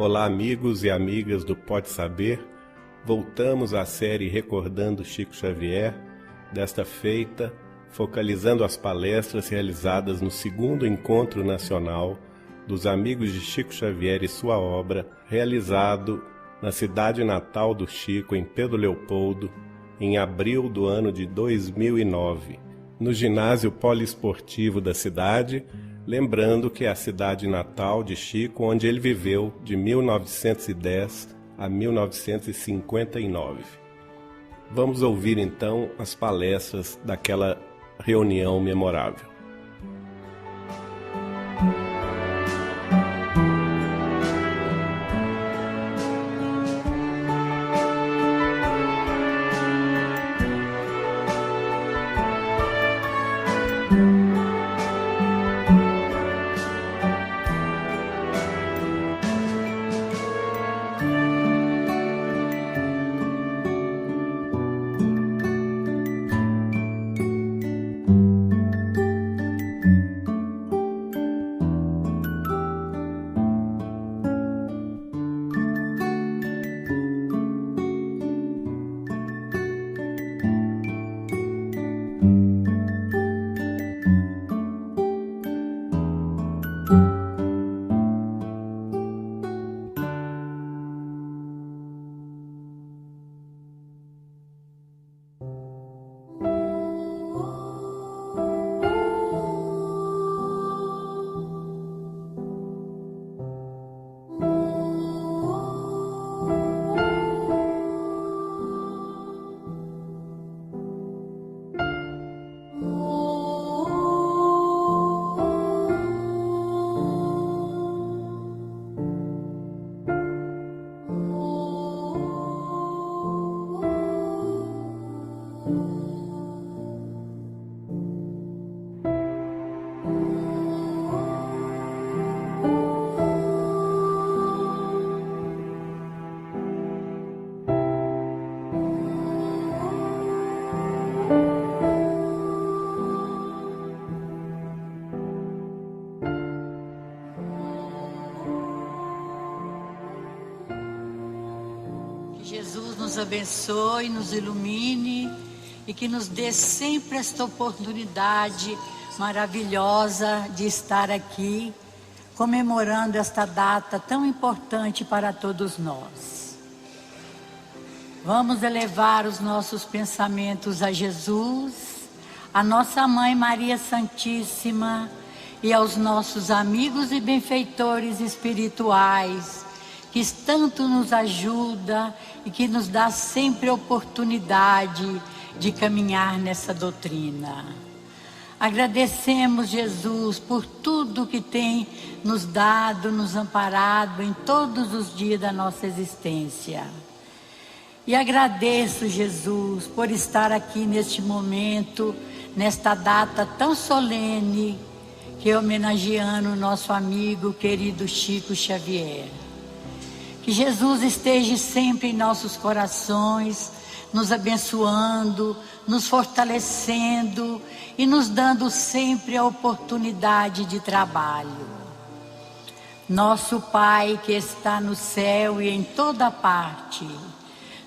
Olá, amigos e amigas do Pode Saber. Voltamos à série Recordando Chico Xavier, desta feita, focalizando as palestras realizadas no 2º Encontro Nacional dos Amigos de Chico Xavier e sua obra, realizado na cidade natal do Chico, em Pedro Leopoldo, em abril do ano de 2009, no ginásio poliesportivo da cidade, lembrando que é a cidade natal de Chico, onde ele viveu de 1910 a 1959. Vamos ouvir então as palestras daquela reunião memorável. Jesus nos abençoe, nos ilumine e que nos dê sempre esta oportunidade maravilhosa de estar aqui comemorando esta data tão importante para todos nós. Vamos elevar os nossos pensamentos a Jesus, a nossa Mãe Maria Santíssima e aos nossos amigos e benfeitores espirituais que tanto nos ajuda e que nos dá sempre a oportunidade de caminhar nessa doutrina. Agradecemos, Jesus, por tudo que tem nos dado, nos amparado em todos os dias da nossa existência. E agradeço, Jesus, por estar aqui neste momento, nesta data tão solene, que homenageando o nosso amigo querido Chico Xavier. Que Jesus esteja sempre em nossos corações, nos abençoando, nos fortalecendo e nos dando sempre a oportunidade de trabalho. Nosso Pai que está no céu e em toda parte,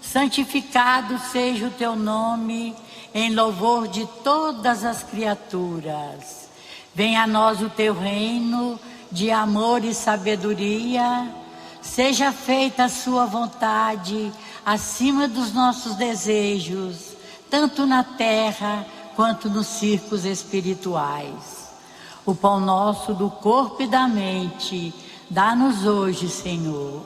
santificado seja o teu nome, em louvor de todas as criaturas. Venha a nós o teu reino de amor e sabedoria. Seja feita a sua vontade acima dos nossos desejos, tanto na terra quanto nos círculos espirituais. O pão nosso do corpo e da mente, dá-nos hoje, Senhor.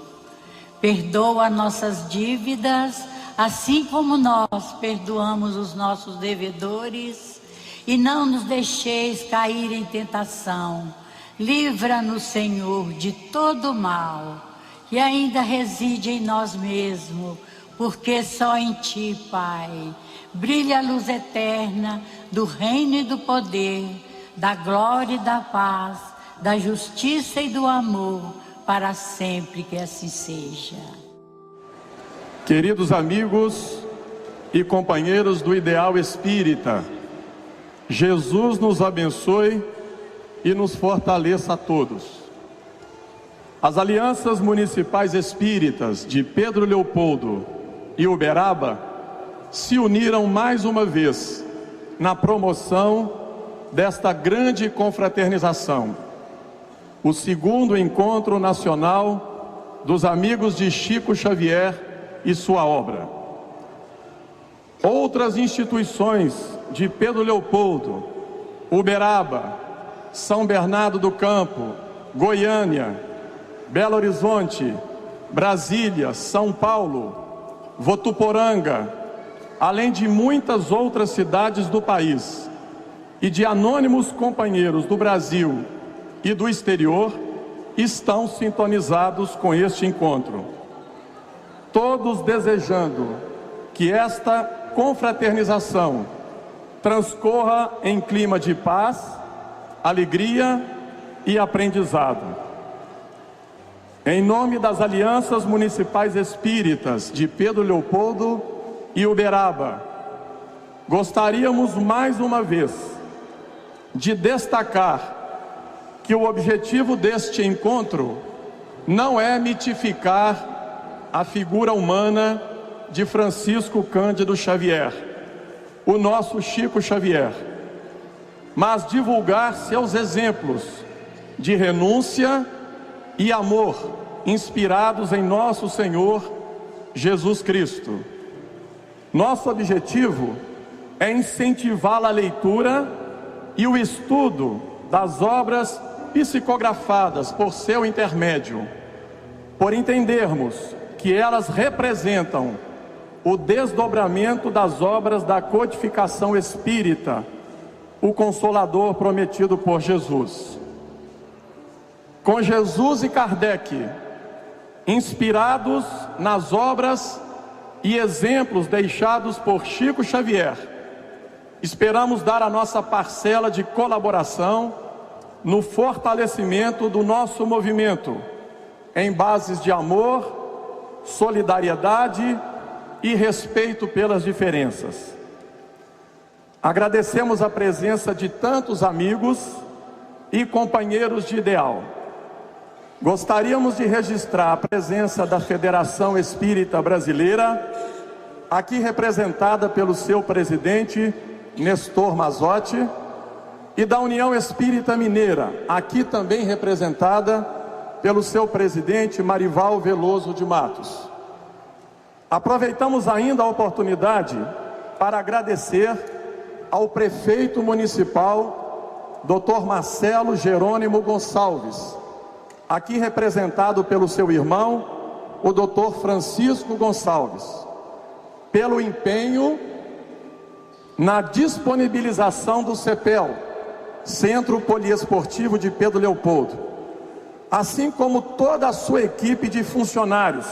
Perdoa nossas dívidas, assim como nós perdoamos os nossos devedores, e não nos deixeis cair em tentação. Livra-nos, Senhor, de todo mal, que ainda reside em nós mesmos, porque só em Ti, Pai, brilha a luz eterna do reino e do poder, da glória e da paz, da justiça e do amor, para sempre que assim seja. Queridos amigos e companheiros do Ideal Espírita, Jesus nos abençoe e nos fortaleça a todos. As alianças municipais espíritas de Pedro Leopoldo e Uberaba se uniram mais uma vez na promoção desta grande confraternização, o segundo encontro nacional dos amigos de Chico Xavier e sua obra. Outras instituições de Pedro Leopoldo, Uberaba, São Bernardo do Campo, Goiânia, Belo Horizonte, Brasília, São Paulo, Votuporanga, além de muitas outras cidades do país e de anônimos companheiros do Brasil e do exterior, estão sintonizados com este encontro. Todos desejando que esta confraternização transcorra em clima de paz, alegria e aprendizado. Em nome das alianças municipais espíritas de Pedro Leopoldo e Uberaba, gostaríamos mais uma vez de destacar que o objetivo deste encontro não é mitificar a figura humana de Francisco Cândido Xavier, o nosso Chico Xavier, mas divulgar seus exemplos de renúncia e amor inspirados em nosso Senhor Jesus Cristo. Nosso objetivo é incentivar a leitura e o estudo das obras psicografadas por seu intermédio, por entendermos que elas representam o desdobramento das obras da codificação espírita, o Consolador prometido por Jesus. Com Jesus e Kardec, inspirados nas obras e exemplos deixados por Chico Xavier, esperamos dar a nossa parcela de colaboração no fortalecimento do nosso movimento, em bases de amor, solidariedade e respeito pelas diferenças. Agradecemos a presença de tantos amigos e companheiros de ideal. Gostaríamos de registrar a presença da Federação Espírita Brasileira, aqui representada pelo seu presidente, Nestor Mazotti, e da União Espírita Mineira, aqui também representada pelo seu presidente, Marival Veloso de Matos. Aproveitamos ainda a oportunidade para agradecer ao prefeito municipal, Dr. Marcelo Jerônimo Gonçalves, aqui representado pelo seu irmão, o Dr. Francisco Gonçalves, pelo empenho na disponibilização do CEPEL, Centro Poliesportivo de Pedro Leopoldo, assim como toda a sua equipe de funcionários,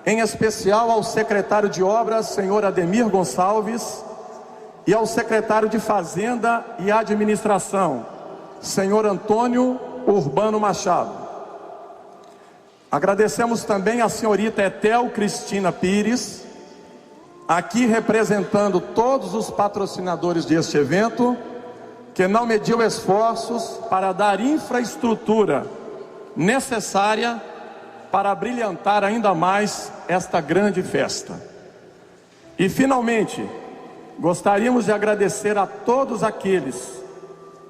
em especial ao secretário de Obras, senhor Ademir Gonçalves, e ao secretário de Fazenda e Administração, senhor Antônio Urbano Machado. Agradecemos também a senhorita Etel Cristina Pires, aqui representando todos os patrocinadores deste evento, que não mediu esforços para dar infraestrutura necessária para brilhantar ainda mais esta grande festa. E finalmente, gostaríamos de agradecer a todos aqueles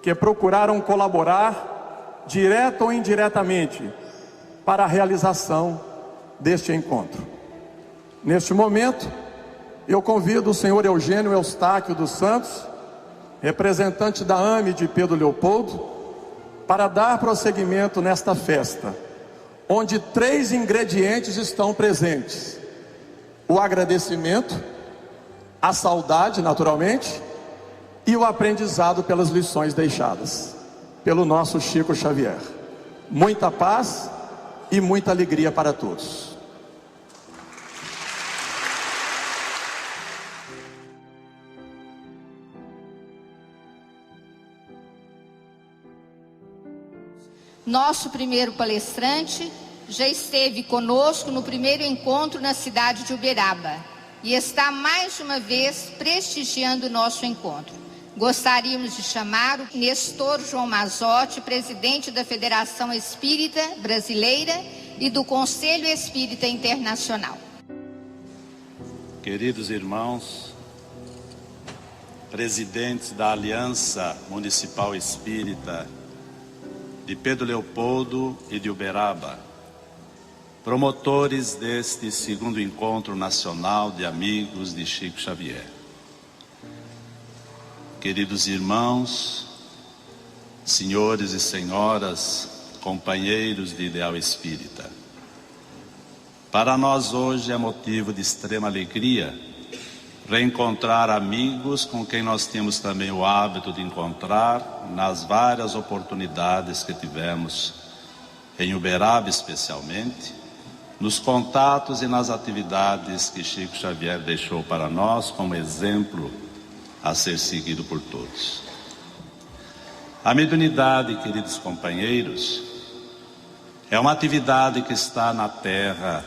que procuraram colaborar, direta ou indiretamente, para a realização deste encontro. Neste momento, eu convido o senhor Eugênio Eustáquio dos Santos, representante da AME de Pedro Leopoldo, para dar prosseguimento nesta festa, onde 3 ingredientes estão presentes: o agradecimento, a saudade, naturalmente, e o aprendizado pelas lições deixadas pelo nosso Chico Xavier. Muita paz e muita alegria para todos. Nosso primeiro palestrante já esteve conosco no primeiro encontro na cidade de Uberaba e está mais uma vez prestigiando o nosso encontro. Gostaríamos de chamar o Nestor João Mazotti, presidente da Federação Espírita Brasileira e do Conselho Espírita Internacional. Queridos irmãos, presidentes da Aliança Municipal Espírita de Pedro Leopoldo e de Uberaba, promotores deste segundo encontro nacional de amigos de Chico Xavier, queridos irmãos, senhores e senhoras, companheiros de ideal espírita, para nós hoje é motivo de extrema alegria reencontrar amigos com quem nós temos também o hábito de encontrar nas várias oportunidades que tivemos em Uberaba especialmente, nos contatos e nas atividades que Chico Xavier deixou para nós como exemplo a ser seguido por todos. A mediunidade, queridos companheiros, é uma atividade que está na Terra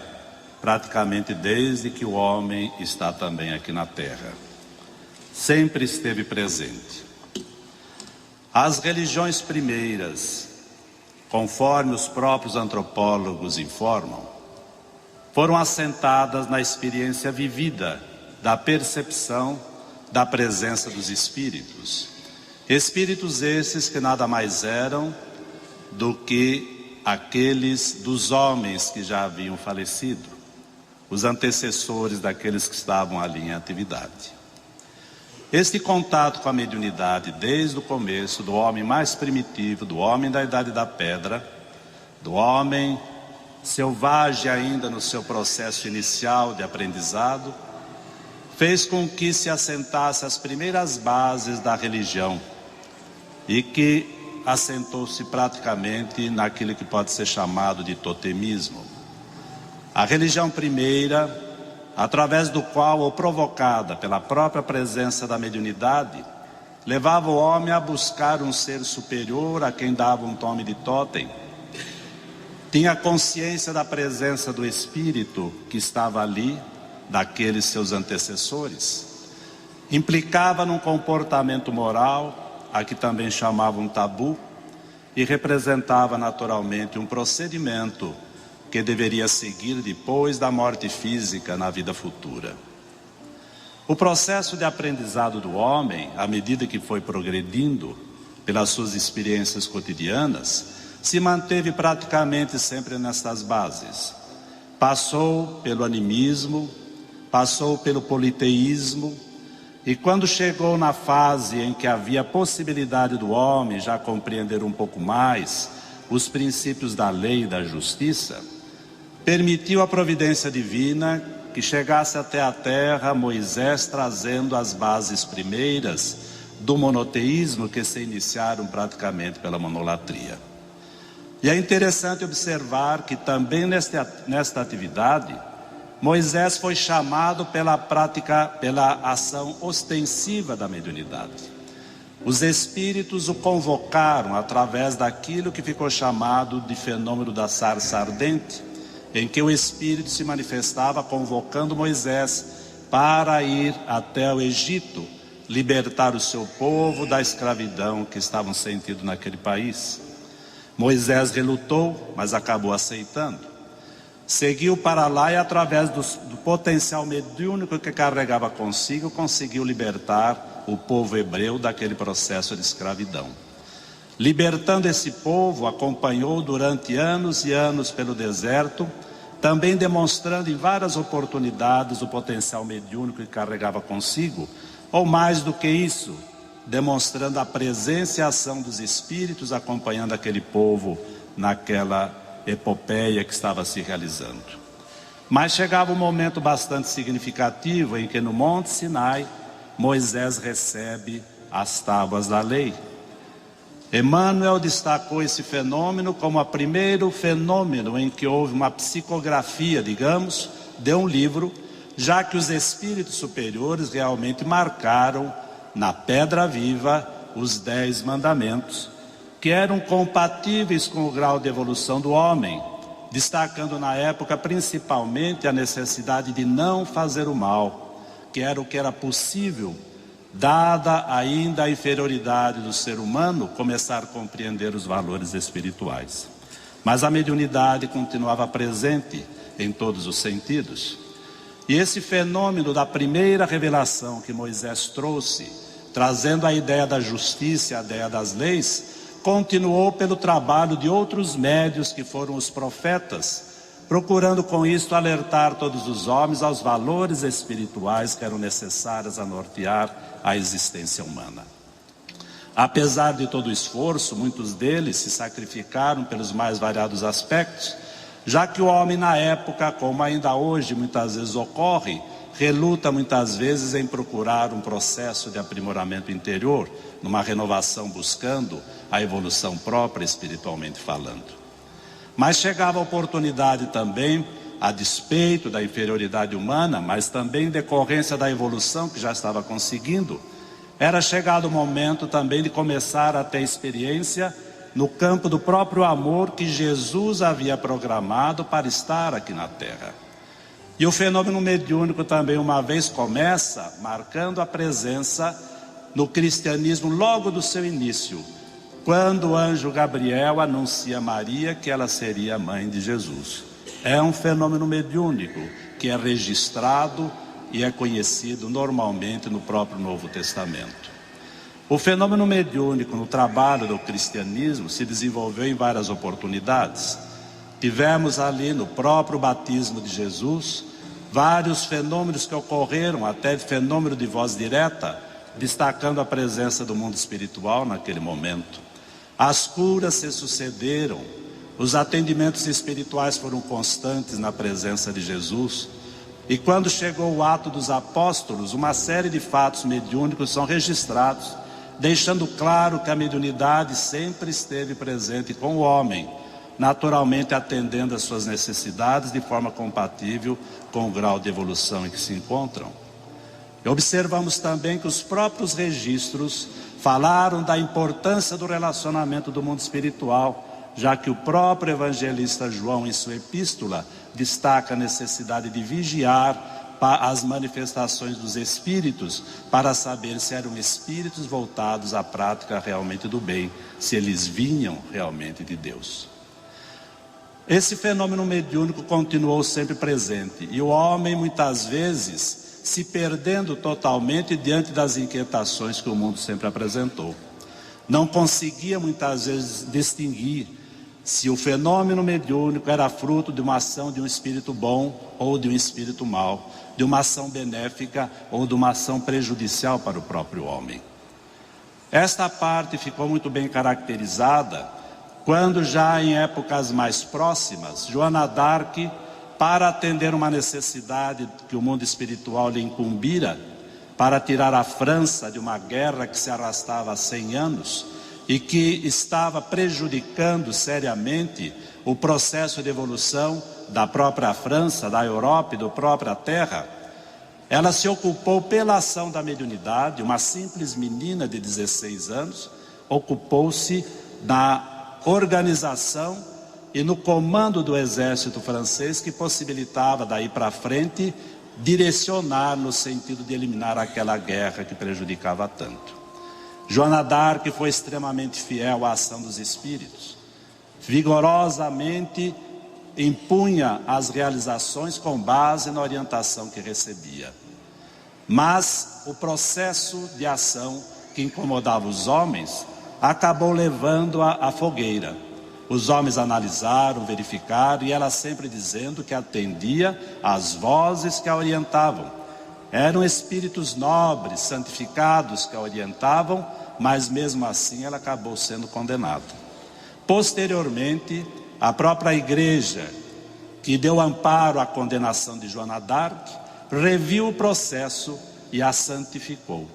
praticamente desde que o homem está também aqui na Terra. Sempre esteve presente. As religiões primeiras, conforme os próprios antropólogos informam, foram assentadas na experiência vivida da percepção da presença dos espíritos. Espíritos esses que nada mais eram do que aqueles dos homens que já haviam falecido, os antecessores daqueles que estavam ali em atividade. Este contato com a mediunidade desde o começo, do homem mais primitivo, do homem da Idade da Pedra, do homem selvagem ainda no seu processo inicial de aprendizado, fez com que se assentasse as primeiras bases da religião e que assentou-se praticamente naquilo que pode ser chamado de totemismo. A religião primeira, através do qual, ou provocada pela própria presença da mediunidade, levava o homem a buscar um ser superior a quem dava um nome de totem. Tinha consciência da presença do espírito que estava ali, daqueles seus antecessores. Implicava num comportamento moral, a que também chamavam tabu, e representava naturalmente um procedimento que deveria seguir depois da morte física na vida futura. O processo de aprendizado do homem, à medida que foi progredindo pelas suas experiências cotidianas, se manteve praticamente sempre nestas bases. Passou pelo animismo, passou pelo politeísmo, e quando chegou na fase em que havia possibilidade do homem já compreender um pouco mais os princípios da lei e da justiça, permitiu a providência divina que chegasse até a terra Moisés trazendo as bases primeiras do monoteísmo que se iniciaram praticamente pela monolatria. E é interessante observar que também nesta atividade, Moisés foi chamado pela ação ostensiva da mediunidade. Os espíritos o convocaram através daquilo que ficou chamado de fenômeno da sarça ardente, em que o espírito se manifestava convocando Moisés para ir até o Egito, libertar o seu povo da escravidão que estavam sentindo naquele país. Moisés relutou, mas acabou aceitando. Seguiu para lá e através do potencial mediúnico que carregava consigo, conseguiu libertar o povo hebreu daquele processo de escravidão. Libertando esse povo, acompanhou durante anos e anos pelo deserto, também demonstrando em várias oportunidades o potencial mediúnico que carregava consigo, ou mais do que isso, demonstrando a presença e a ação dos espíritos acompanhando aquele povo naquela epopeia que estava se realizando. Mas chegava um momento bastante significativo em que no Monte Sinai, Moisés recebe as tábuas da lei. Emmanuel destacou esse fenômeno como o primeiro fenômeno em que houve uma psicografia, digamos, de um livro, já que os espíritos superiores realmente marcaram na pedra viva os 10 mandamentos, que eram compatíveis com o grau de evolução do homem, destacando na época principalmente a necessidade de não fazer o mal, que era o que era possível dada ainda a inferioridade do ser humano, começar a compreender os valores espirituais. Mas a mediunidade continuava presente em todos os sentidos. E esse fenômeno da primeira revelação que Moisés trouxe, trazendo a ideia da justiça e a ideia das leis, continuou pelo trabalho de outros médios que foram os profetas, procurando com isto alertar todos os homens aos valores espirituais que eram necessários a nortear a existência humana. Apesar de todo o esforço, muitos deles se sacrificaram pelos mais variados aspectos, já que o homem na época, como ainda hoje muitas vezes ocorre, reluta muitas vezes em procurar um processo de aprimoramento interior, numa renovação buscando a evolução própria espiritualmente falando. Mas chegava a oportunidade também, a despeito da inferioridade humana, mas também em decorrência da evolução que já estava conseguindo, era chegado o momento também de começar a ter experiência no campo do próprio amor que Jesus havia programado para estar aqui na Terra. E o fenômeno mediúnico também uma vez começa, marcando a presença no cristianismo logo do seu início, quando o anjo Gabriel anuncia a Maria que ela seria a mãe de Jesus. É um fenômeno mediúnico que é registrado e é conhecido normalmente no próprio Novo Testamento. O fenômeno mediúnico no trabalho do cristianismo se desenvolveu em várias oportunidades. Tivemos ali no próprio batismo de Jesus vários fenômenos que ocorreram, até fenômeno de voz direta, destacando a presença do mundo espiritual naquele momento. As curas se sucederam, os atendimentos espirituais foram constantes na presença de Jesus. E quando chegou o ato dos apóstolos, uma série de fatos mediúnicos são registrados, deixando claro que a mediunidade sempre esteve presente com o homem, naturalmente atendendo às suas necessidades de forma compatível com o grau de evolução em que se encontram. E observamos também que os próprios registros falaram da importância do relacionamento do mundo espiritual, já que o próprio evangelista João, em sua epístola, destaca a necessidade de vigiar as manifestações dos espíritos, para saber se eram espíritos voltados à prática realmente do bem, se eles vinham realmente de Deus. Esse fenômeno mediúnico continuou sempre presente, e o homem muitas vezes se perdendo totalmente diante das inquietações que o mundo sempre apresentou. Não conseguia muitas vezes distinguir se o fenômeno mediúnico era fruto de uma ação de um espírito bom ou de um espírito mau, de uma ação benéfica ou de uma ação prejudicial para o próprio homem. Esta parte ficou muito bem caracterizada quando, já em épocas mais próximas, Joana d'Arc, para atender uma necessidade que o mundo espiritual lhe incumbira, para tirar a França de uma guerra que se arrastava há 100 anos e que estava prejudicando seriamente o processo de evolução da própria França, da Europa e da própria Terra, ela se ocupou pela ação da mediunidade. Uma simples menina de 16 anos ocupou-se na organização e no comando do exército francês, que possibilitava daí para frente direcionar no sentido de eliminar aquela guerra que prejudicava tanto. Joana d'Arc foi extremamente fiel à ação dos espíritos, vigorosamente impunha as realizações com base na orientação que recebia. Mas o processo de ação que incomodava os homens acabou levando-a à fogueira. Os homens analisaram, verificaram, e ela sempre dizendo que atendia às vozes que a orientavam. Eram espíritos nobres, santificados que a orientavam, mas mesmo assim ela acabou sendo condenada. Posteriormente, a própria igreja, que deu amparo à condenação de Joana d'Arc, reviu o processo e a santificou.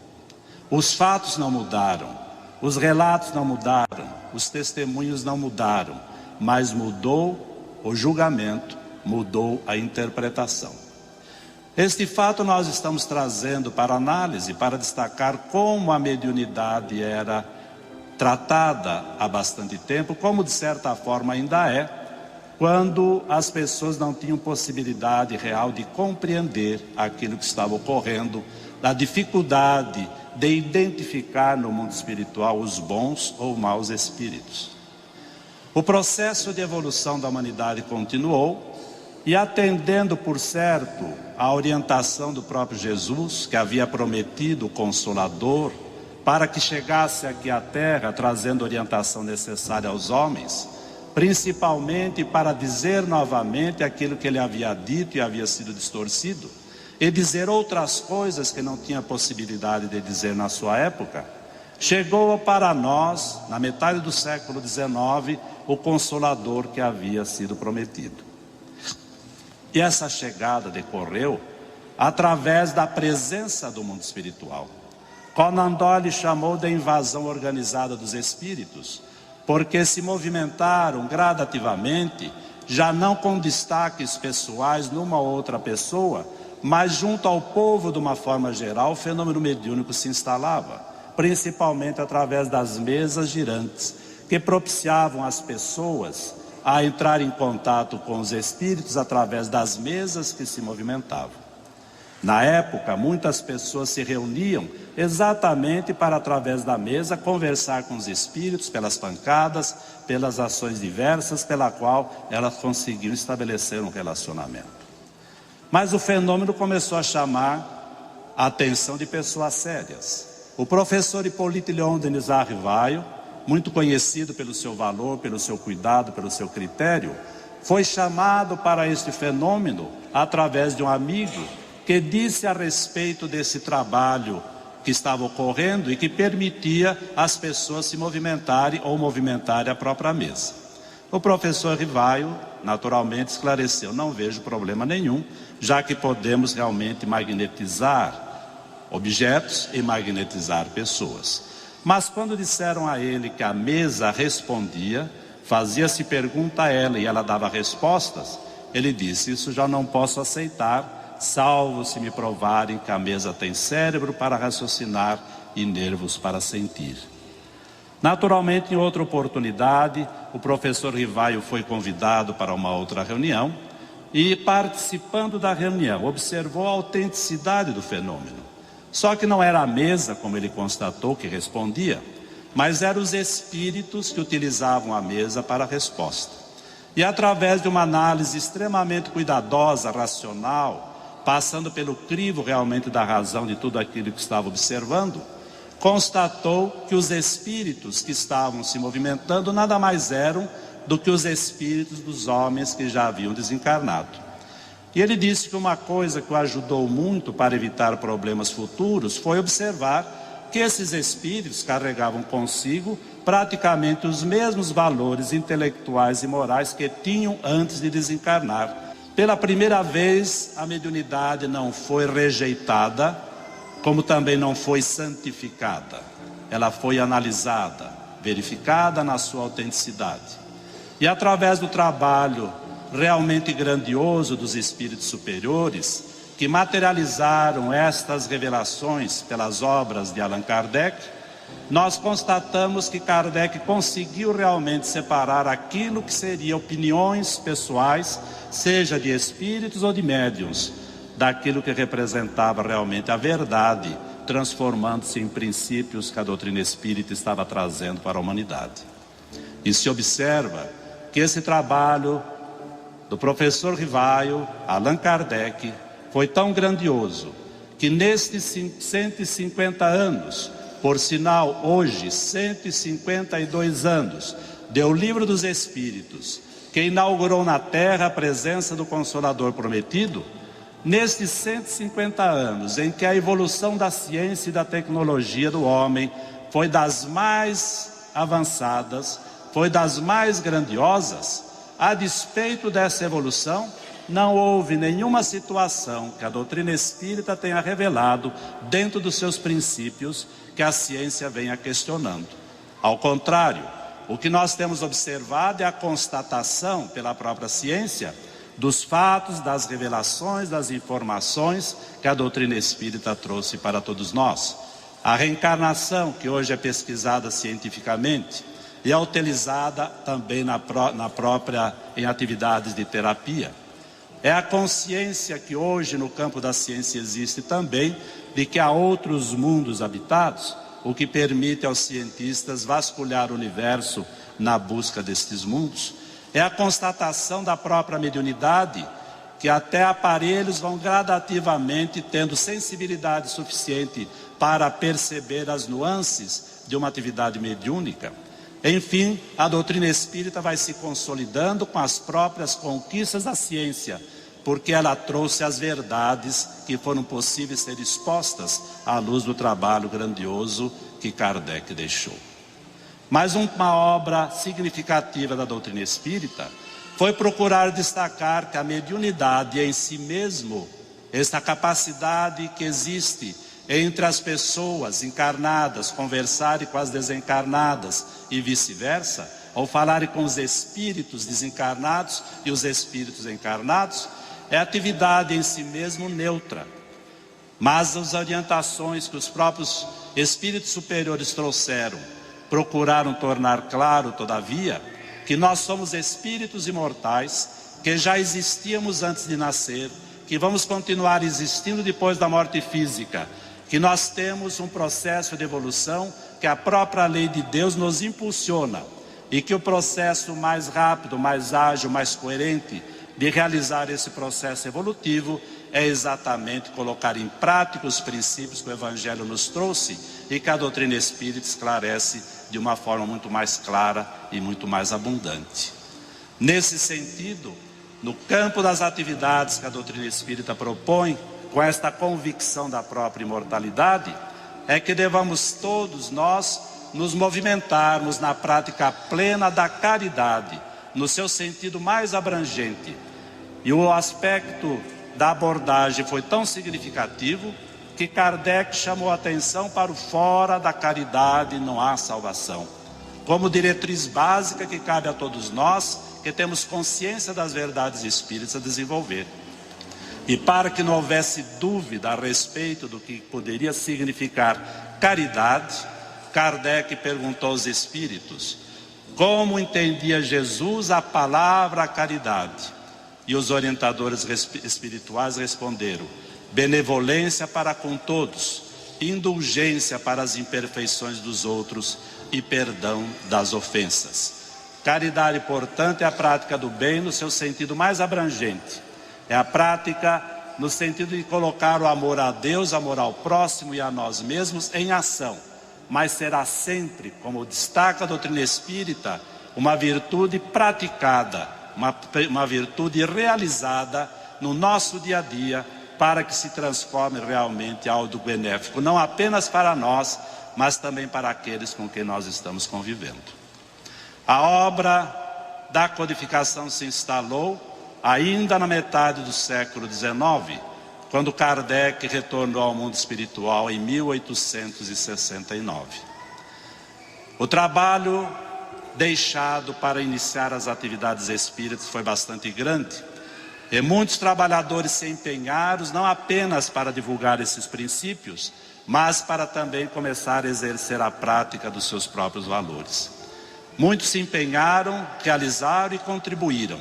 Os fatos não mudaram, os relatos não mudaram, os testemunhos não mudaram, mas mudou o julgamento, mudou a interpretação. Este fato nós estamos trazendo para análise, para destacar como a mediunidade era tratada há bastante tempo, como de certa forma ainda é, quando as pessoas não tinham possibilidade real de compreender aquilo que estava ocorrendo, da dificuldade de identificar no mundo espiritual os bons ou maus espíritos. O processo de evolução da humanidade continuou e, atendendo por certo a orientação do próprio Jesus, que havia prometido o Consolador para que chegasse aqui à Terra trazendo a orientação necessária aos homens, principalmente para dizer novamente aquilo que ele havia dito e havia sido distorcido, e dizer outras coisas que não tinha possibilidade de dizer na sua época, chegou para nós, na metade do século XIX, o Consolador que havia sido prometido. E essa chegada decorreu através da presença do mundo espiritual. Conan Doyle chamou de invasão organizada dos espíritos, porque se movimentaram gradativamente, já não com destaques pessoais numa ou outra pessoa, mas junto ao povo de uma forma geral, o fenômeno mediúnico se instalava, principalmente através das mesas girantes, que propiciavam as pessoas a entrar em contato com os espíritos através das mesas que se movimentavam. Na época, muitas pessoas se reuniam exatamente para, através da mesa, conversar com os espíritos pelas pancadas, pelas ações diversas, pela qual elas conseguiam estabelecer um relacionamento. Mas o fenômeno começou a chamar a atenção de pessoas sérias. O professor Hipólito Leon Denis Arrivaio, muito conhecido pelo seu valor, pelo seu cuidado, pelo seu critério, foi chamado para este fenômeno através de um amigo que disse a respeito desse trabalho que estava ocorrendo e que permitia as pessoas se movimentarem ou movimentarem a própria mesa. O professor Rivaio, naturalmente, esclareceu: não vejo problema nenhum, já que podemos realmente magnetizar objetos e magnetizar pessoas. Mas quando disseram a ele que a mesa respondia, fazia-se pergunta a ela e ela dava respostas, ele disse: isso já não posso aceitar, salvo se me provarem que a mesa tem cérebro para raciocinar e nervos para sentir. Naturalmente, em outra oportunidade, o professor Rivaio foi convidado para uma outra reunião e, participando da reunião, observou a autenticidade do fenômeno. Só que não era a mesa, como ele constatou, que respondia, mas eram os espíritos que utilizavam a mesa para a resposta. E através de uma análise extremamente cuidadosa, racional, passando pelo crivo realmente da razão de tudo aquilo que estava observando, constatou que os espíritos que estavam se movimentando nada mais eram do que os espíritos dos homens que já haviam desencarnado. E ele disse que uma coisa que o ajudou muito para evitar problemas futuros foi observar que esses espíritos carregavam consigo praticamente os mesmos valores intelectuais e morais que tinham antes de desencarnar. Pela primeira vez, a mediunidade não foi rejeitada, como também não foi santificada. Ela foi analisada, verificada na sua autenticidade. E através do trabalho realmente grandioso dos espíritos superiores, que materializaram estas revelações pelas obras de Allan Kardec, nós constatamos que Kardec conseguiu realmente separar aquilo que seria opiniões pessoais, seja de espíritos ou de médiuns, daquilo que representava realmente a verdade, transformando-se em princípios que a doutrina espírita estava trazendo para a humanidade. E se observa que esse trabalho do professor Rivaio, Allan Kardec, foi tão grandioso que nestes 150 anos, por sinal hoje 152 anos, deu o Livro dos Espíritos, que inaugurou na Terra a presença do Consolador prometido. Nestes 150 anos em que a evolução da ciência e da tecnologia do homem foi das mais avançadas, foi das mais grandiosas, a despeito dessa evolução, não houve nenhuma situação que a doutrina espírita tenha revelado dentro dos seus princípios que a ciência venha questionando. Ao contrário, o que nós temos observado é a constatação pela própria ciência dos fatos, das revelações, das informações que a doutrina espírita trouxe para todos nós. A reencarnação, que hoje é pesquisada cientificamente e é utilizada também em atividades de terapia. É a consciência que hoje no campo da ciência existe também, de que há outros mundos habitados, o que permite aos cientistas vasculhar o universo na busca destes mundos. É a constatação da própria mediunidade, que até aparelhos vão gradativamente tendo sensibilidade suficiente para perceber as nuances de uma atividade mediúnica. Enfim, a doutrina espírita vai se consolidando com as próprias conquistas da ciência, porque ela trouxe as verdades que foram possíveis ser expostas à luz do trabalho grandioso que Kardec deixou. Mas uma obra significativa da doutrina espírita foi procurar destacar que a mediunidade em si mesmo, esta capacidade que existe entre as pessoas encarnadas conversarem com as desencarnadas e vice-versa, ou falarem com os espíritos desencarnados e os espíritos encarnados, é atividade em si mesmo neutra. Mas as orientações que os próprios espíritos superiores trouxeram, procuraram tornar claro, todavia, que nós somos espíritos imortais, que já existíamos antes de nascer, que vamos continuar existindo depois da morte física, que nós temos um processo de evolução que a própria lei de Deus nos impulsiona, e que o processo mais rápido, mais ágil, mais coerente de realizar esse processo evolutivo é exatamente colocar em prática os princípios que o Evangelho nos trouxe e que a doutrina espírita esclarece de uma forma muito mais clara e muito mais abundante. Nesse sentido, no campo das atividades que a doutrina espírita propõe, com esta convicção da própria imortalidade, é que devamos todos nós nos movimentarmos na prática plena da caridade, no seu sentido mais abrangente. E o aspecto da abordagem foi tão significativo que Kardec chamou a atenção para o fora da caridade não há salvação, como diretriz básica que cabe a todos nós que temos consciência das verdades espíritas a desenvolver. E para que não houvesse dúvida a respeito do que poderia significar caridade, Kardec perguntou aos espíritos como entendia Jesus a palavra caridade. E os orientadores espirituais responderam: benevolência para com todos, indulgência para as imperfeições dos outros e perdão das ofensas. Caridade, portanto, é a prática do bem no seu sentido mais abrangente. É a prática no sentido de colocar o amor a Deus, amor ao próximo e a nós mesmos em ação. Mas será sempre, como destaca a doutrina espírita, uma virtude praticada, uma virtude realizada no nosso dia a dia, para que se transforme realmente em algo benéfico, não apenas para nós, mas também para aqueles com quem nós estamos convivendo. A obra da codificação se instalou ainda na metade do século XIX, quando Kardec retornou ao mundo espiritual em 1869. O trabalho deixado para iniciar as atividades espíritas foi bastante grande, e muitos trabalhadores se empenharam não apenas para divulgar esses princípios, mas para também começar a exercer a prática dos seus próprios valores. Muitos se empenharam, realizaram e contribuíram.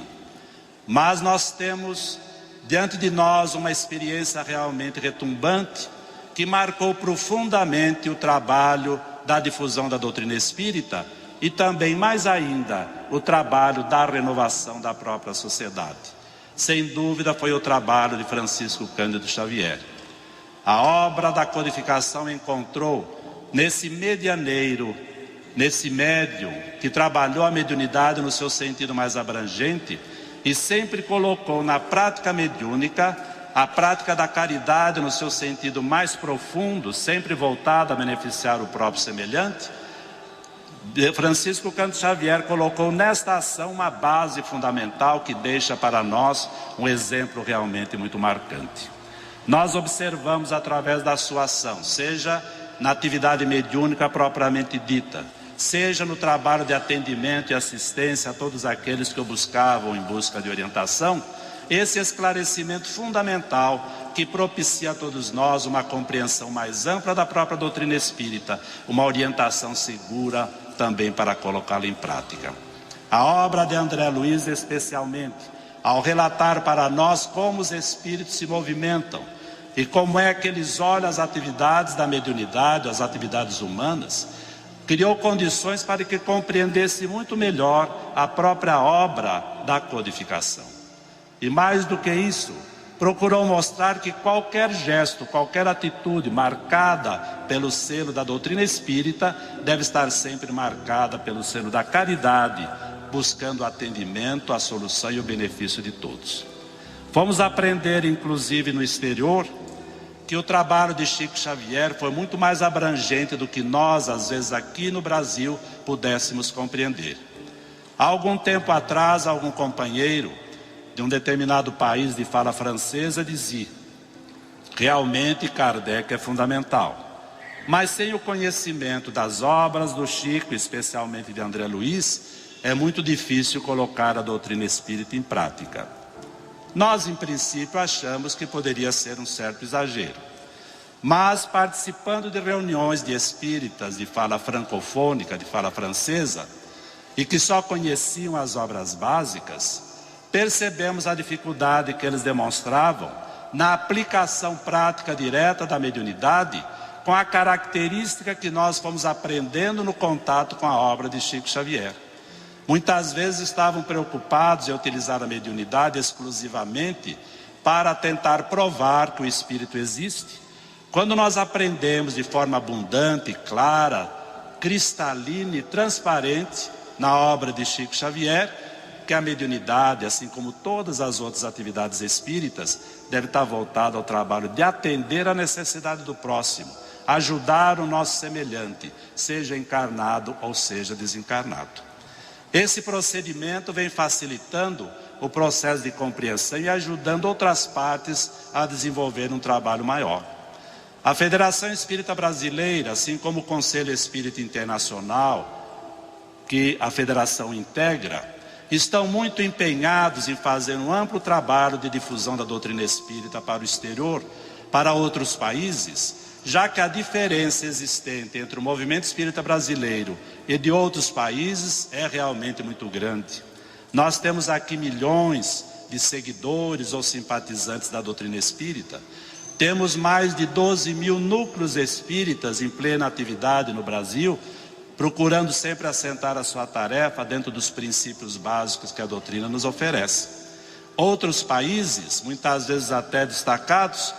Mas nós temos diante de nós uma experiência realmente retumbante, que marcou profundamente o trabalho da difusão da doutrina espírita e também, mais ainda, o trabalho da renovação da própria sociedade. Sem dúvida foi o trabalho de Francisco Cândido Xavier. A obra da codificação encontrou nesse medianeiro, nesse médium que trabalhou a mediunidade no seu sentido mais abrangente e sempre colocou na prática mediúnica a prática da caridade no seu sentido mais profundo, sempre voltada a beneficiar o próprio semelhante. Francisco Cândido Xavier colocou nesta ação uma base fundamental que deixa para nós um exemplo realmente muito marcante. Nós observamos através da sua ação, seja na atividade mediúnica propriamente dita, seja no trabalho de atendimento e assistência a todos aqueles que o buscavam em busca de orientação, esse esclarecimento fundamental que propicia a todos nós uma compreensão mais ampla da própria doutrina espírita, uma orientação segura também para colocá-la em prática. A obra de André Luiz, especialmente, ao relatar para nós como os espíritos se movimentam e como é que eles olham as atividades da mediunidade, as atividades humanas, criou condições para que compreendesse muito melhor a própria obra da codificação. E mais do que isso, procurou mostrar que qualquer gesto, qualquer atitude marcada pelo selo da doutrina espírita deve estar sempre marcada pelo selo da caridade, buscando o atendimento, a solução e o benefício de todos. Fomos aprender, inclusive no exterior, que o trabalho de Chico Xavier foi muito mais abrangente do que nós, às vezes aqui no Brasil, pudéssemos compreender. Há algum tempo atrás, algum companheiro de um determinado país de fala francesa dizia: realmente Kardec é fundamental, mas sem o conhecimento das obras do Chico, especialmente de André Luiz, é muito difícil colocar a doutrina espírita em prática. Nós, em princípio, achamos que poderia ser um certo exagero, mas participando de reuniões de espíritas de fala francofônica, de fala francesa, e que só conheciam as obras básicas, percebemos a dificuldade que eles demonstravam na aplicação prática direta da mediunidade, com a característica que nós fomos aprendendo no contato com a obra de Chico Xavier. Muitas vezes estavam preocupados em utilizar a mediunidade exclusivamente para tentar provar que o Espírito existe, quando nós aprendemos de forma abundante, clara, cristalina e transparente na obra de Chico Xavier, que a mediunidade, assim como todas as outras atividades espíritas, deve estar voltada ao trabalho de atender a necessidade do próximo, ajudar o nosso semelhante, seja encarnado ou seja desencarnado. Esse procedimento vem facilitando o processo de compreensão e ajudando outras partes a desenvolver um trabalho maior. A Federação Espírita Brasileira, assim como o Conselho Espírita Internacional, que a Federação integra, estão muito empenhados em fazer um amplo trabalho de difusão da doutrina espírita para o exterior, para outros países, já que a diferença existente entre o movimento espírita brasileiro e de outros países é realmente muito grande. Nós temos aqui milhões de seguidores ou simpatizantes da doutrina espírita, temos mais de 12 mil núcleos espíritas em plena atividade no Brasil, procurando sempre assentar a sua tarefa dentro dos princípios básicos que a doutrina nos oferece. Outros países, muitas vezes até destacados,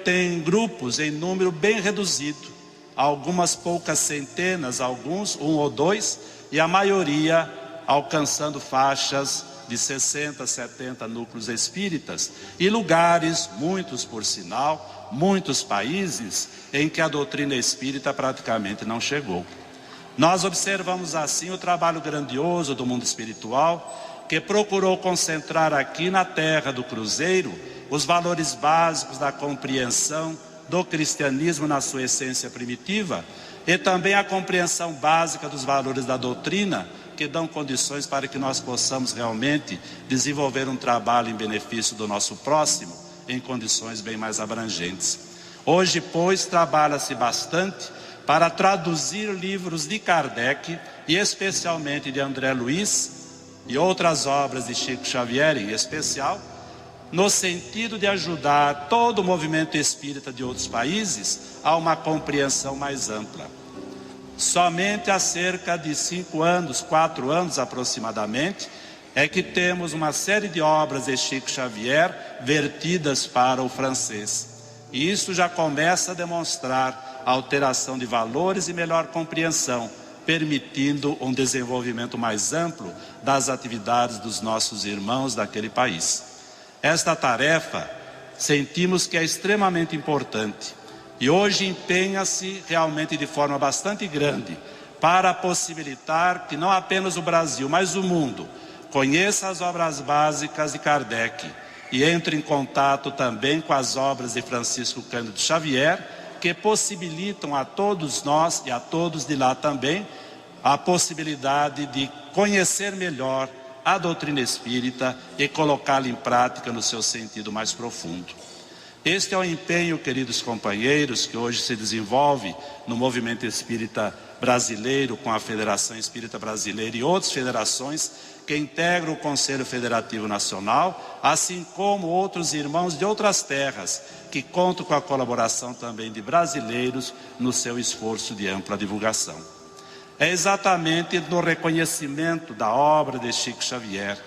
têm grupos em número bem reduzido, algumas poucas centenas, alguns, 1 ou 2, e a maioria alcançando faixas de 60, 70 núcleos espíritas, e lugares, muitos por sinal, muitos países em que a doutrina espírita praticamente não chegou. Nós observamos assim o trabalho grandioso do mundo espiritual, que procurou concentrar aqui na terra do Cruzeiro os valores básicos da compreensão do cristianismo na sua essência primitiva e também a compreensão básica dos valores da doutrina, que dão condições para que nós possamos realmente desenvolver um trabalho em benefício do nosso próximo em condições bem mais abrangentes. Hoje, pois, trabalha-se bastante para traduzir livros de Kardec e especialmente de André Luiz e outras obras de Chico Xavier em especial, no sentido de ajudar todo o movimento espírita de outros países a uma compreensão mais ampla. Somente há cerca de 5 anos, 4 anos aproximadamente, é que temos uma série de obras de Chico Xavier vertidas para o francês. E isso já começa a demonstrar a alteração de valores e melhor compreensão, permitindo um desenvolvimento mais amplo das atividades dos nossos irmãos daquele país. Esta tarefa sentimos que é extremamente importante e hoje empenha-se realmente de forma bastante grande para possibilitar que não apenas o Brasil, mas o mundo conheça as obras básicas de Kardec e entre em contato também com as obras de Francisco Cândido Xavier, que possibilitam a todos nós e a todos de lá também a possibilidade de conhecer melhor a doutrina espírita e colocá-la em prática no seu sentido mais profundo. Este é o empenho, queridos companheiros, que hoje se desenvolve no movimento espírita brasileiro, com a Federação Espírita Brasileira e outras federações que integram o Conselho Federativo Nacional, assim como outros irmãos de outras terras, que contam com a colaboração também de brasileiros no seu esforço de ampla divulgação. É exatamente no reconhecimento da obra de Chico Xavier,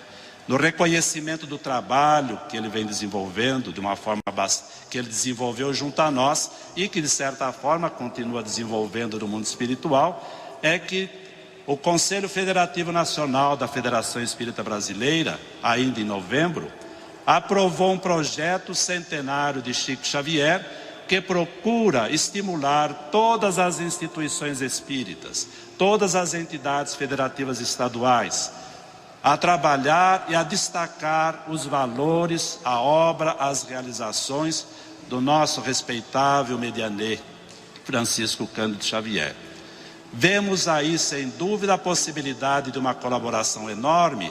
no reconhecimento do trabalho que ele vem desenvolvendo, de uma forma que ele desenvolveu junto a nós e que de certa forma continua desenvolvendo no mundo espiritual, é que o Conselho Federativo Nacional da Federação Espírita Brasileira, ainda em novembro, aprovou um projeto centenário de Chico Xavier que procura estimular todas as instituições espíritas, todas as entidades federativas estaduais, a trabalhar e a destacar os valores, a obra, as realizações do nosso respeitável mediané Francisco Cândido Xavier. Vemos aí, sem dúvida, a possibilidade de uma colaboração enorme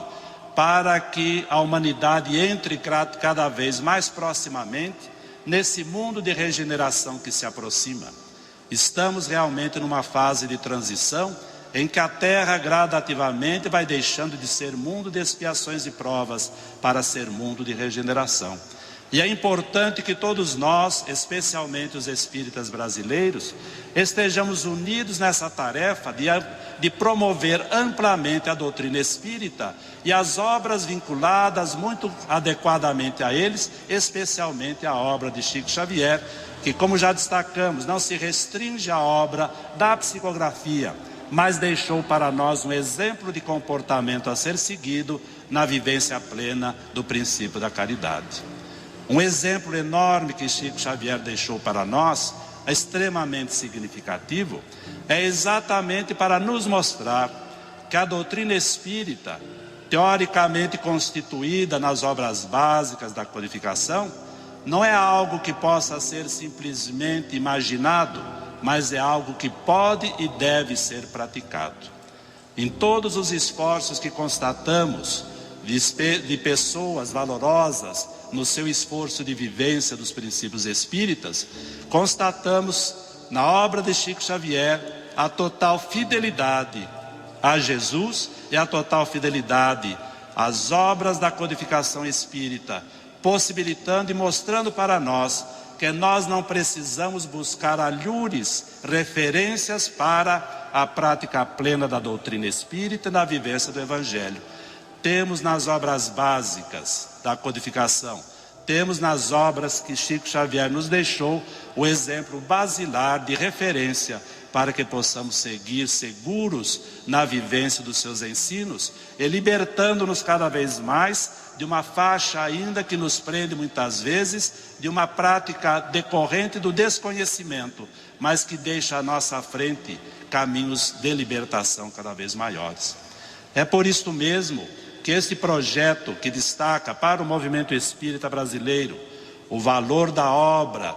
para que a humanidade entre cada vez mais proximamente nesse mundo de regeneração que se aproxima. Estamos realmente numa fase de transição em que a Terra gradativamente vai deixando de ser mundo de expiações e provas para ser mundo de regeneração. E é importante que todos nós, especialmente os espíritas brasileiros, estejamos unidos nessa tarefa de promover amplamente a doutrina espírita e as obras vinculadas muito adequadamente a eles, especialmente a obra de Chico Xavier, que, como já destacamos, não se restringe à obra da psicografia, mas deixou para nós um exemplo de comportamento a ser seguido na vivência plena do princípio da caridade. Um exemplo enorme que Chico Xavier deixou para nós, extremamente significativo, é exatamente para nos mostrar que a doutrina espírita, teoricamente constituída nas obras básicas da codificação, não é algo que possa ser simplesmente imaginado, mas é algo que pode e deve ser praticado. Em todos os esforços que constatamos de pessoas valorosas no seu esforço de vivência dos princípios espíritas, constatamos na obra de Chico Xavier a total fidelidade a Jesus e a total fidelidade às obras da codificação espírita, possibilitando e mostrando para nós que nós não precisamos buscar alhures, referências para a prática plena da doutrina espírita e na vivência do Evangelho. Temos nas obras básicas da codificação, temos nas obras que Chico Xavier nos deixou o exemplo basilar de referência para que possamos seguir seguros na vivência dos seus ensinos e libertando-nos cada vez mais de uma faixa ainda que nos prende muitas vezes de uma prática decorrente do desconhecimento, mas que deixa à nossa frente caminhos de libertação cada vez maiores. É por isto mesmo que este projeto que destaca para o movimento espírita brasileiro o valor da obra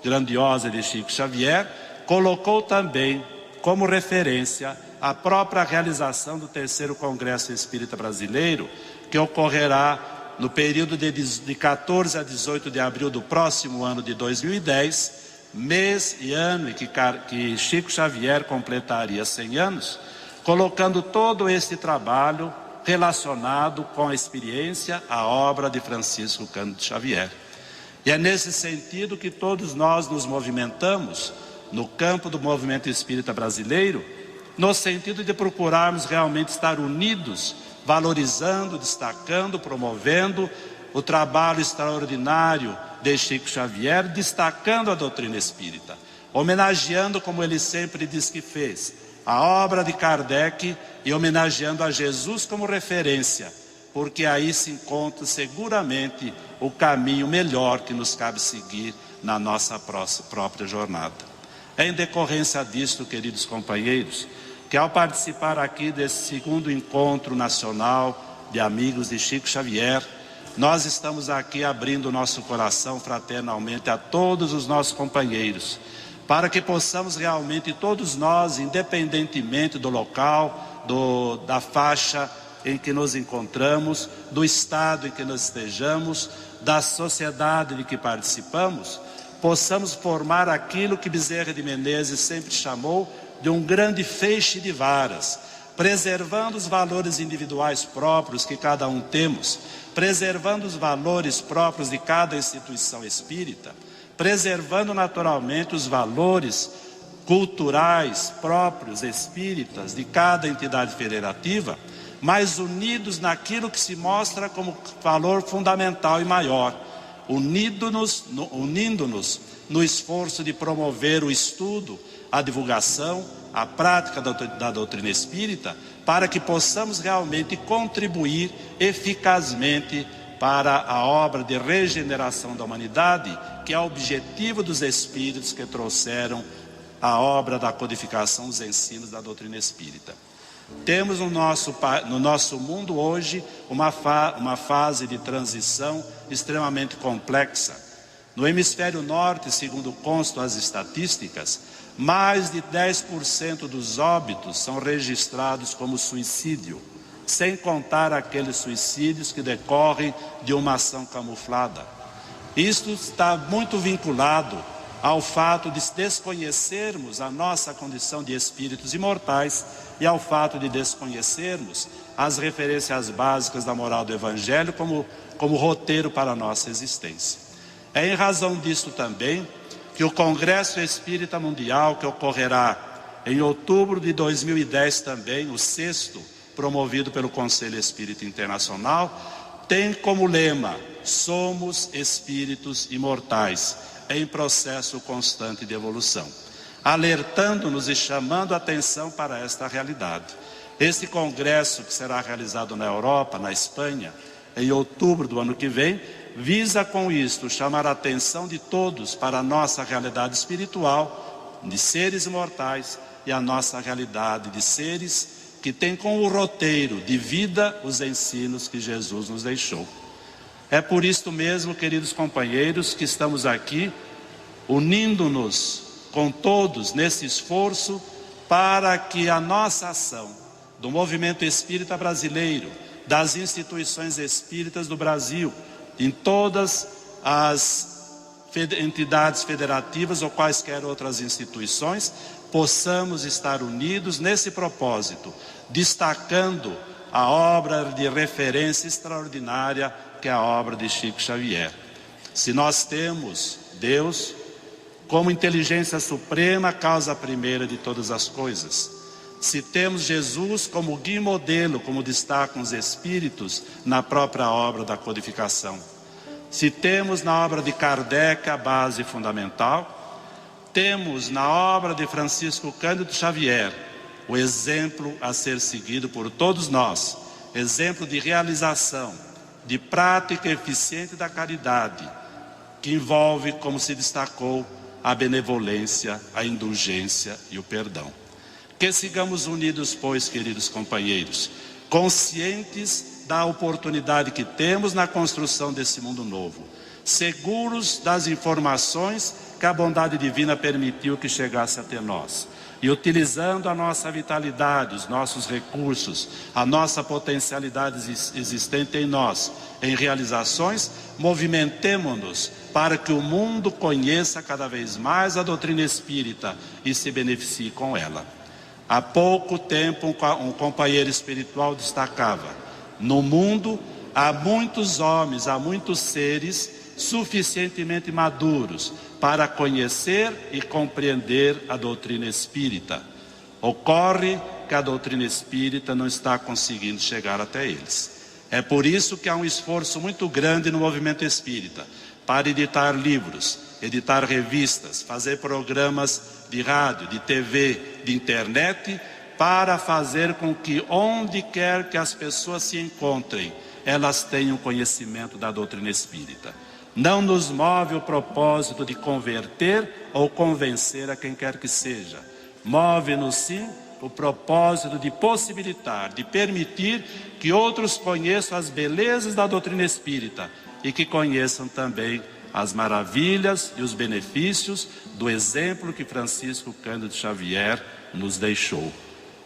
grandiosa de Chico Xavier, colocou também como referência a própria realização do 3º Congresso Espírita Brasileiro, que ocorrerá no período de 14 a 18 de abril do próximo ano de 2010, mês e ano em que Chico Xavier completaria 100 anos, colocando todo este trabalho relacionado com a experiência, a obra de Francisco Cândido Xavier. E é nesse sentido que todos nós nos movimentamos no campo do movimento espírita brasileiro, no sentido de procurarmos realmente estar unidos, valorizando, destacando, promovendo o trabalho extraordinário de Chico Xavier, destacando a doutrina espírita, homenageando, como ele sempre diz que fez, a obra de Kardec e homenageando a Jesus como referência, porque aí se encontra seguramente o caminho melhor que nos cabe seguir na nossa própria jornada. É em decorrência disto, queridos companheiros, que ao participar aqui desse 2º encontro nacional de amigos de Chico Xavier, nós estamos aqui abrindo o nosso coração fraternalmente a todos os nossos companheiros, para que possamos realmente todos nós, independentemente do local, da faixa em que nos encontramos, do estado em que nós estejamos, da sociedade de que participamos, possamos formar aquilo que Bezerra de Menezes sempre chamou de um grande feixe de varas, preservando os valores individuais próprios que cada um temos, preservando os valores próprios de cada instituição espírita, preservando naturalmente os valores culturais próprios espíritas de cada entidade federativa, mas unidos naquilo que se mostra como valor fundamental e maior, unindo-nos no esforço de promover o estudo, a divulgação, a prática da doutrina espírita, para que possamos realmente contribuir eficazmente para a obra de regeneração da humanidade, que é o objetivo dos espíritos que trouxeram a obra da codificação dos ensinos da doutrina espírita. Temos no nosso mundo hoje uma fase de transição extremamente complexa. No hemisfério norte, segundo constam as estatísticas, mais de 10% dos óbitos são registrados como suicídio, sem contar aqueles suicídios que decorrem de uma ação camuflada. Isto está muito vinculado ao fato de desconhecermos a nossa condição de espíritos imortais e ao fato de desconhecermos as referências básicas da moral do Evangelho como roteiro para a nossa existência. É em razão disso também que o Congresso Espírita Mundial, que ocorrerá em outubro de 2010 também, o 6º, promovido pelo Conselho Espírita Internacional, tem como lema: somos espíritos imortais, em processo constante de evolução, alertando-nos e chamando a atenção para esta realidade. Esse congresso, que será realizado na Europa, na Espanha, em outubro do ano que vem, visa com isto chamar a atenção de todos para a nossa realidade espiritual, de seres imortais, e a nossa realidade de seres que têm como roteiro de vida os ensinos que Jesus nos deixou. É por isto mesmo, queridos companheiros, que estamos aqui, unindo-nos com todos nesse esforço para que a nossa ação, do movimento espírita brasileiro, das instituições espíritas do Brasil, em todas as entidades federativas ou quaisquer outras instituições, possamos estar unidos nesse propósito, destacando a obra de referência extraordinária que é a obra de Chico Xavier. Se nós temos Deus como inteligência suprema, causa primeira de todas as coisas, se temos Jesus como guia e modelo, como destacam os Espíritos na própria obra da codificação, se temos na obra de Kardec a base fundamental, temos na obra de Francisco Cândido Xavier o exemplo a ser seguido por todos nós, exemplo de realização, de prática eficiente da caridade, que envolve, como se destacou, a benevolência, a indulgência e o perdão. Que sigamos unidos, pois, queridos companheiros, conscientes da oportunidade que temos na construção desse mundo novo, seguros das informações que a bondade divina permitiu que chegasse até nós, e utilizando a nossa vitalidade, os nossos recursos, a nossa potencialidade existente em nós, em realizações, movimentemo-nos para que o mundo conheça cada vez mais a doutrina espírita e se beneficie com ela. Há pouco tempo um companheiro espiritual destacava: no mundo há muitos homens, há muitos seres suficientemente maduros para conhecer e compreender a doutrina espírita. Ocorre que a doutrina espírita não está conseguindo chegar até eles. É por isso que há um esforço muito grande no movimento espírita para editar livros, editar revistas, fazer programas de rádio, de TV, de internet, para fazer com que onde quer que as pessoas se encontrem, elas tenham conhecimento da doutrina espírita. Não nos move o propósito de converter ou convencer a quem quer que seja. Move-nos sim o propósito de possibilitar, de permitir que outros conheçam as belezas da doutrina espírita e que conheçam também as maravilhas e os benefícios do exemplo que Francisco Cândido Xavier nos deixou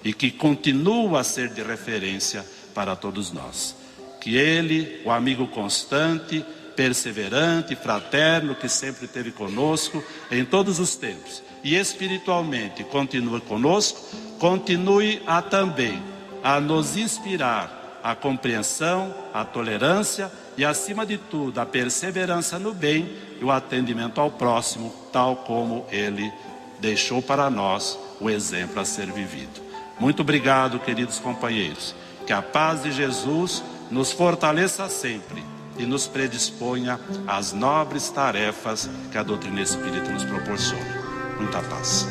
e que continua a ser de referência para todos nós. Que ele, o amigo constante, perseverante, fraterno, que sempre esteve conosco em todos os tempos. E espiritualmente continua conosco, continue também a nos inspirar a compreensão, a tolerância e, acima de tudo, a perseverança no bem e o atendimento ao próximo, tal como Ele deixou para nós o exemplo a ser vivido. Muito obrigado, queridos companheiros. Que a paz de Jesus nos fortaleça sempre e nos predisponha às nobres tarefas que a doutrina espírita nos proporciona. Muita paz.